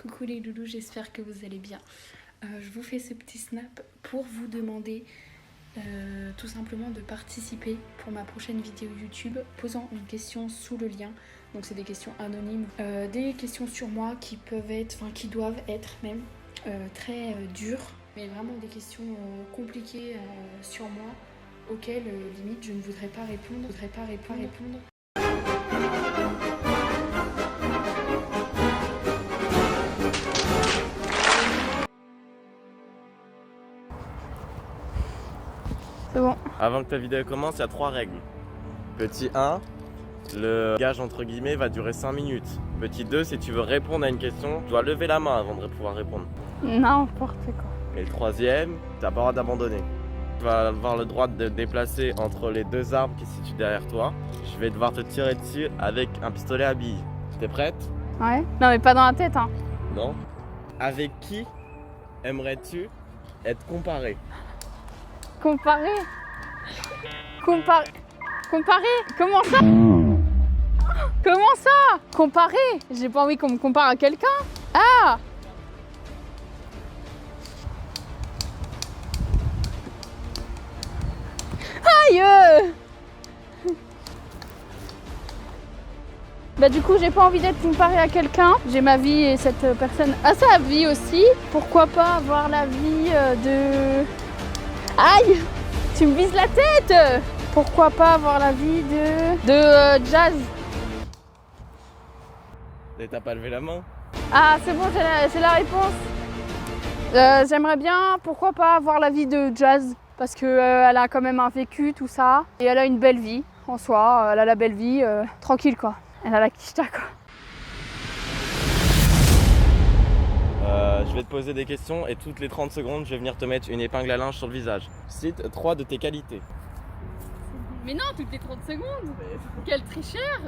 Coucou les loulous, j'espère que vous allez bien. Je vous fais ce petit snap pour vous demander tout simplement de participer pour ma prochaine vidéo YouTube, posant une question sous le lien. Donc c'est des questions anonymes, des questions sur moi qui peuvent être, enfin qui doivent être même très dures, mais vraiment des questions compliquées sur moi, auxquelles limite je ne voudrais pas répondre, C'est bon. Avant que ta vidéo commence, il y a 3 règles. Petit 1, le gage entre guillemets va durer 5 minutes. Petit 2, si tu veux répondre à une question, tu dois lever la main avant de pouvoir répondre. N'importe quoi. Et le troisième, tu n'as pas le droit d'abandonner. Tu vas avoir le droit de te déplacer entre les 2 arbres qui se situent derrière toi. Je vais devoir te tirer dessus avec un pistolet à billes. T'es prête? Ouais. Non mais pas dans la tête, hein. Non. Avec qui aimerais-tu être comparé? Comparer. Comparer. Comment ça? Comment ça? Comparer? J'ai pas envie qu'on me compare à quelqu'un. Ah! Aïe! Bah du coup j'ai pas envie d'être comparée à quelqu'un. J'ai ma vie et cette personne a sa vie aussi. Pourquoi pas avoir la vie de... Aïe! Tu me vises la tête! Pourquoi pas avoir la vie de Jazz? Et t'as pas levé la main? Ah c'est bon, j'ai la réponse. J'aimerais bien, pourquoi pas avoir la vie de Jazz, parce que elle a quand même un vécu, tout ça, et elle a une belle vie en soi. Elle a la belle vie, tranquille quoi. Elle a la quicheta quoi. Je vais te poser des questions et toutes les 30 secondes, je vais venir te mettre une épingle à linge sur le visage. Cite 3 de tes qualités. Mais non, toutes les 30 secondes. Quel tricheur.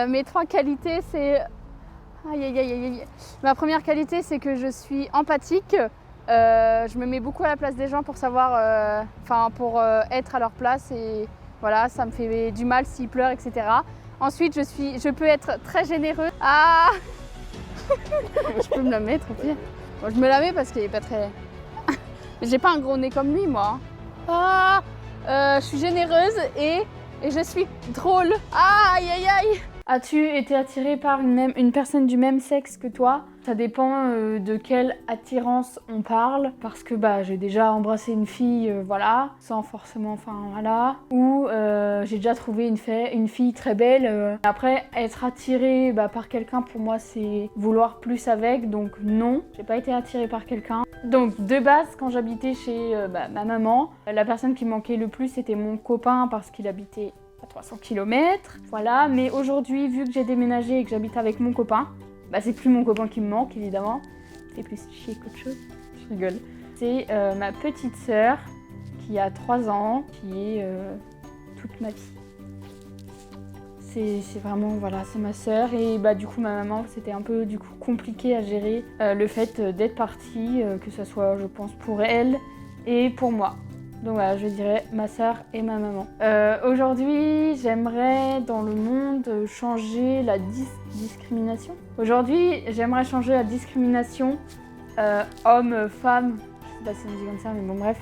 Mes 3 qualités, c'est... Aïe, aïe, aïe, aïe. Ma première qualité, c'est que je suis empathique. Je me mets beaucoup à la place des gens pour savoir... pour être à leur place. Et voilà, ça me fait du mal s'ils pleurent, etc. Ensuite, je peux être très généreuse. Ah. Je peux me la mettre au pire. Bon, je me la mets parce qu'elle est pas très... J'ai pas un gros nez comme lui, moi. Ah, je suis généreuse et je suis drôle. Ah, aïe, aïe, aïe. As-tu été attirée par une personne du même sexe que toi? Ça dépend de quelle attirance on parle. Parce que j'ai déjà embrassé une fille, voilà, sans forcément, voilà. Ou j'ai déjà trouvé une fille très belle. Après, être attirée par quelqu'un, pour moi, c'est vouloir plus avec. Donc non, j'ai pas été attirée par quelqu'un. Donc de base, quand j'habitais chez ma maman, la personne qui me manquait le plus, c'était mon copain parce qu'il habitait à 300 km, voilà. Mais aujourd'hui, vu que j'ai déménagé et que j'habite avec mon copain, c'est plus mon copain qui me manque, évidemment. C'est plus chier qu'autre chose. Je rigole. C'est ma petite sœur qui a 3 ans, qui est toute ma vie. C'est vraiment, voilà, c'est ma sœur. Et du coup, ma maman, c'était un peu compliqué à gérer le fait d'être partie, que ce soit, je pense, pour elle et pour moi. Donc voilà, je dirais ma sœur et ma maman. Aujourd'hui, j'aimerais dans le monde changer la discrimination. Aujourd'hui, j'aimerais changer la discrimination homme-femme. Je sais pas si on dit comme ça, mais bon bref.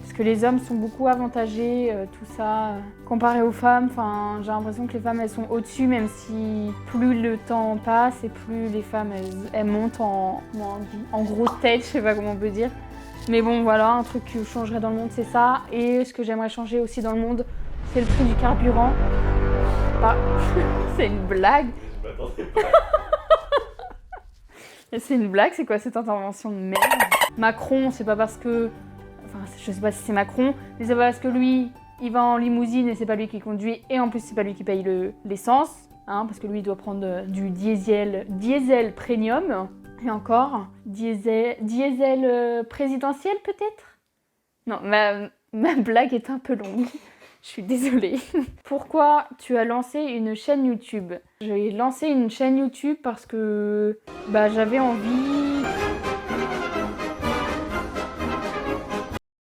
Parce que les hommes sont beaucoup avantagés, tout ça, comparé aux femmes. Enfin, j'ai l'impression que les femmes, elles sont au-dessus, même si plus le temps passe et plus les femmes, elles montent en grosse tête, je sais pas comment on peut dire. Mais bon, voilà, un truc que je changerais dans le monde, c'est ça. Et ce que j'aimerais changer aussi dans le monde, c'est le prix du carburant. C'est une blague. Je m'attendais pas. C'est une blague, c'est quoi cette intervention de merde? Macron, c'est pas parce que... Enfin, je sais pas si c'est Macron, mais c'est pas parce que lui, il va en limousine et c'est pas lui qui conduit. Et en plus, c'est pas lui qui paye l'essence. Parce que lui, il doit prendre du diesel premium. Et encore, diesel présidentiel peut-être? Non, ma blague est un peu longue. Je suis désolée. Pourquoi tu as lancé une chaîne YouTube? J'ai lancé une chaîne YouTube parce que j'avais envie...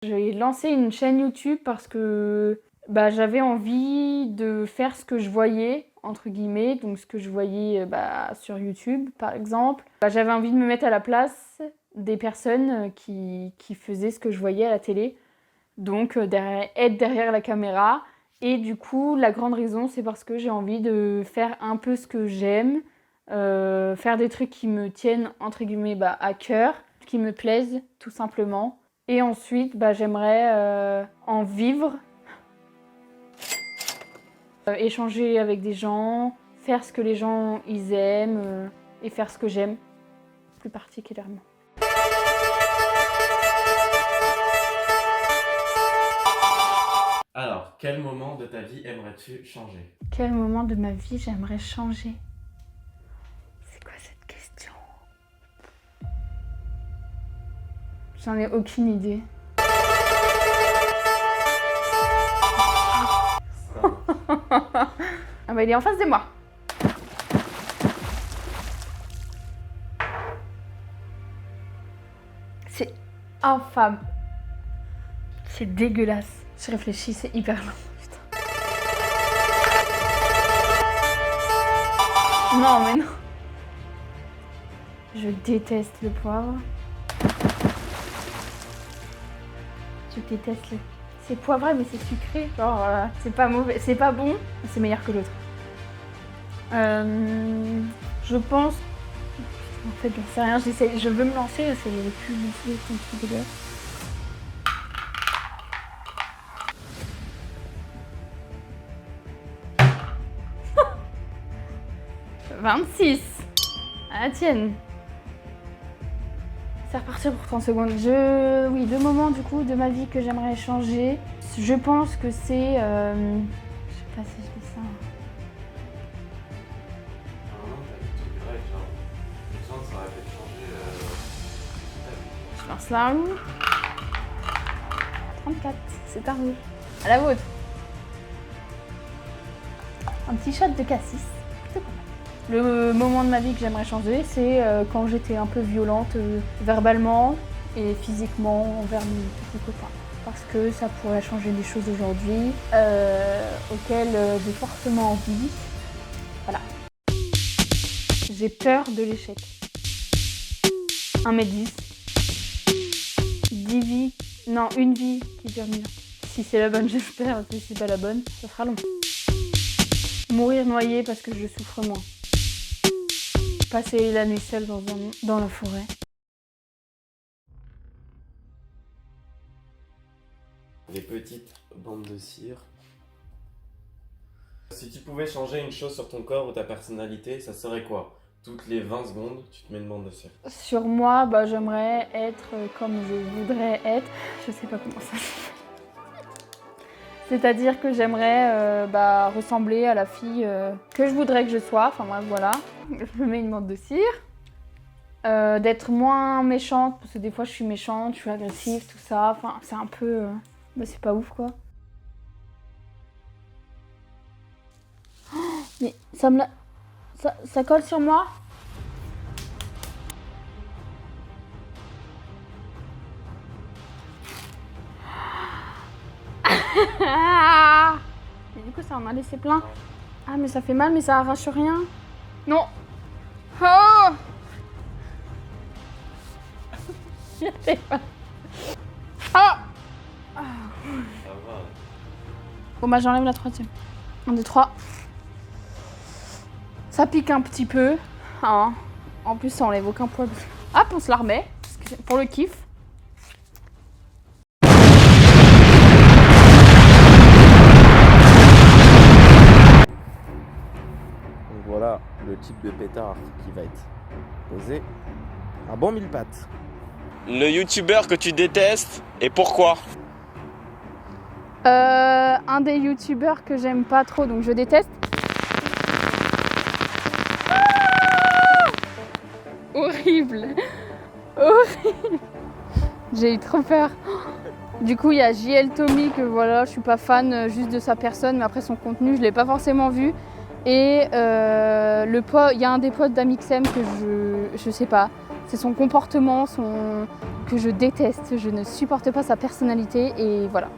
J'ai lancé une chaîne YouTube parce que j'avais envie de faire ce que je voyais entre guillemets, donc ce que je voyais sur YouTube par exemple. J'avais envie de me mettre à la place des personnes qui faisaient ce que je voyais à la télé, donc être derrière la caméra. Et du coup, la grande raison, c'est parce que j'ai envie de faire un peu ce que j'aime, faire des trucs qui me tiennent entre guillemets à cœur, qui me plaisent tout simplement. Et ensuite, j'aimerais en vivre, échanger avec des gens, faire ce que les gens ils aiment et faire ce que j'aime, plus particulièrement. Alors, quel moment de ta vie aimerais-tu changer? Quel moment de ma vie j'aimerais changer? C'est quoi cette question? J'en ai aucune idée. Ah bah il est en face de moi. C'est infâme. C'est dégueulasse. Je réfléchis, c'est hyper long. Putain. Non mais non. Je déteste le poivre. Je déteste le... C'est poivré mais c'est sucré. Genre, c'est pas mauvais, c'est pas bon, mais c'est meilleur que l'autre. Je pense... En fait, j'en sais rien, je veux me lancer, c'est le plus bouffé, c'est un truc dégueulasse. « 26 » à la tienne. C'est reparti pour 30 secondes. Oui, 2 moments du coup de ma vie que j'aimerais changer. Je pense que c'est... je sais pas si je dis ça. Je lance la roue. 34, c'est ta roue. À la vôtre. Un petit shot de cassis. C'est pas mal. Le moment de ma vie que j'aimerais changer, c'est quand j'étais un peu violente verbalement et physiquement envers mes copains. Parce que ça pourrait changer des choses aujourd'hui auxquelles j'ai fortement envie. Voilà. J'ai peur de l'échec. 1m10. 10 vies. Non, une vie qui dure 1000 ans. Si c'est la bonne, j'espère. Si c'est pas la bonne, ça sera long. Mourir noyé parce que je souffre moins. Passer la nuit seule dans la forêt. Les petites bandes de cire. Si tu pouvais changer une chose sur ton corps ou ta personnalité, ça serait quoi? Toutes les 20 secondes, tu te mets une bande de cire. Sur moi, j'aimerais être comme je voudrais être. Je sais pas comment ça se fait. C'est-à-dire que j'aimerais ressembler à la fille que je voudrais que je sois. Enfin bref, voilà. Je me mets une bande de cire. D'être moins méchante, parce que des fois je suis méchante, je suis agressive, tout ça. Enfin, c'est un peu... c'est pas ouf, quoi. Oh, mais ça me l'a... Ça colle sur moi? Et du coup ça en a laissé plein. Ah mais ça fait mal mais ça arrache rien. Non. Oh. Ah. Bon j'enlève la troisième. 1, 2, 3. Ça pique un petit peu. Hein. En plus ça enlève aucun poil. Hop on se la remet. Pour le kiff. Voilà le type de pétard qui va être posé. Un bon 1000 pattes. Le youtubeur que tu détestes et pourquoi? Un des youtubeurs que j'aime pas trop, donc je déteste. Ah horrible. Horrible. J'ai eu trop peur. Du coup, il y a JL Tommy que voilà, je suis pas fan juste de sa personne, mais après son contenu, je l'ai pas forcément vu. Et il y a un des potes d'Amixem que je sais pas, c'est son comportement, que je déteste, je ne supporte pas sa personnalité et voilà.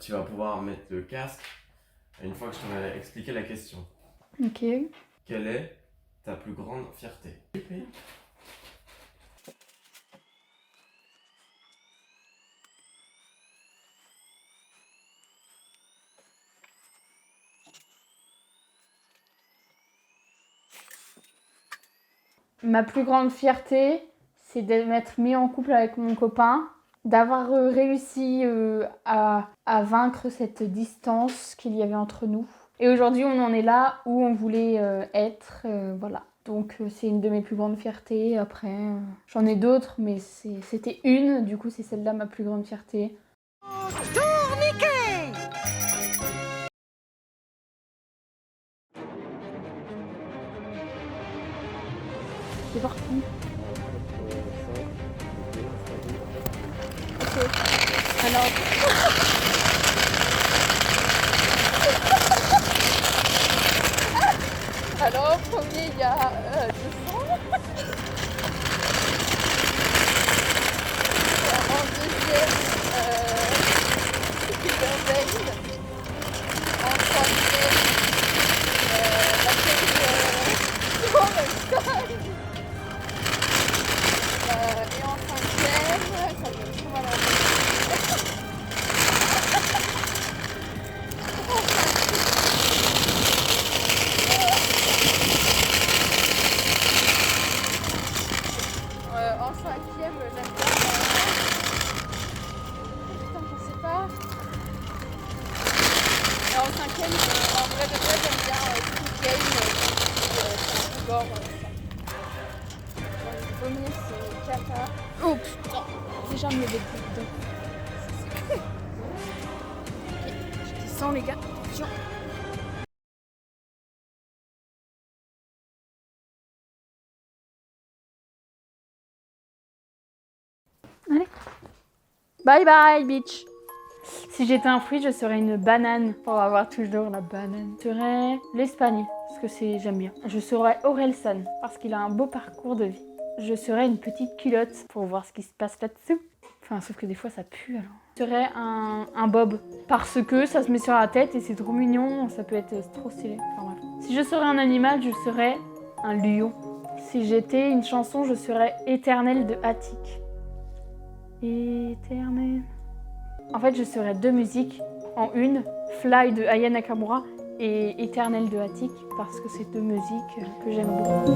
Tu vas pouvoir mettre le casque une fois que je t'aurai expliqué la question. Ok. Quelle est ta plus grande fierté? Ma plus grande fierté, c'est de m'être mis en couple avec mon copain, d'avoir réussi à vaincre cette distance qu'il y avait entre nous. Et aujourd'hui, on en est là où on voulait être, voilà. Donc c'est une de mes plus grandes fiertés. Après, j'en ai d'autres, mais c'était une. Du coup, c'est celle-là ma plus grande fierté. C'est parti. Ok. Alors. Alors, au premier, il y a 200. En deuxième, une quinzaine. En troisième, la série et en cinquième, ça me trouve à en cinquième, j'aime bien. Putain, je sais pas. Et en cinquième, en vrai de vrai, j'aime bien Squid Game, gore. Le premier, c'est Kata. Oh putain, déjà me lever dedans. Ok, je descends les gars, attention. Allez. Bye bye, bitch. Si j'étais un fruit, je serais une banane. Pour avoir toujours la banane. Je serais l'Espagne, parce que j'aime bien. Je serais Orelsan, parce qu'il a un beau parcours de vie. Je serais une petite culotte, pour voir ce qui se passe là-dessous. Enfin, sauf que des fois, ça pue, alors. Je serais un bob, parce que ça se met sur la tête et c'est trop mignon, ça peut être trop stylé. Enfin, bref. Si je serais un animal, je serais un lion. Si j'étais une chanson, je serais Éternelle de Attic. Éternel. En fait, je serais deux musiques en une, Fly de Aya Nakamura et Éternel de Attic, parce que c'est deux musiques que j'aime beaucoup.